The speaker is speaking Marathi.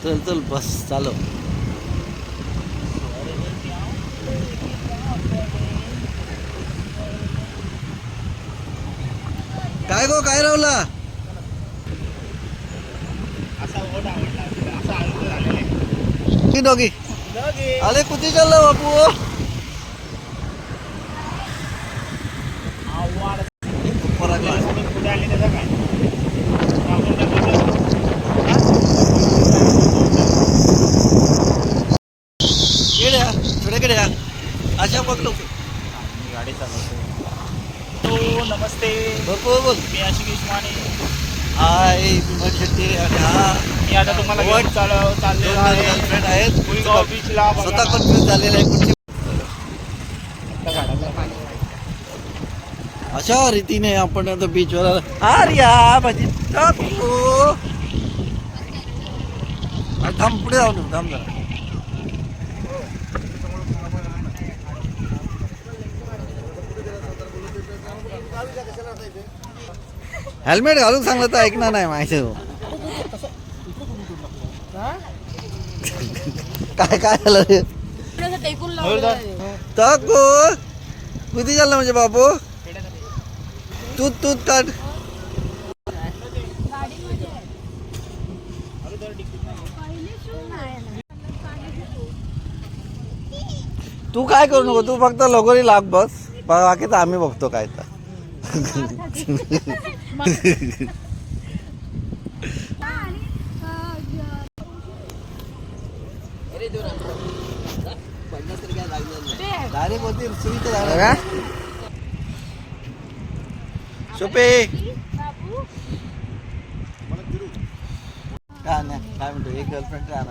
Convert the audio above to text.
चल चल बस चालव. काय गो काय रावला डॉगी अरे कुठे चालला बापू. केड्या अशा बघलो गाडी चालवतो. नमस्ते बापू बोल. मी आशिष माने. हाय विमल शेट्टी. आणि हा मी आता तुम्हाला घेऊन चाललेलो आहे आहेत पुलगाव बीचला. स्वतः कन्फ्युज झालेला आहे कुठची. अशा रीतीने आपण आता बीचवर आर्या माझी थांब पुढे जाऊ थांब जरा. हेल्मेट घालून सांगलं तर ऐकणार नाही माहिती. काय काय झालं रे ताको किती झालं म्हणजे बापू तूत तूत काढ. तू काय करू नको. तू फक्त लगोरी लाग बस. बाकी तर आम्ही बघतो काय तर. सोपे काय म्हणतो एक गर्लफ्रेंड काय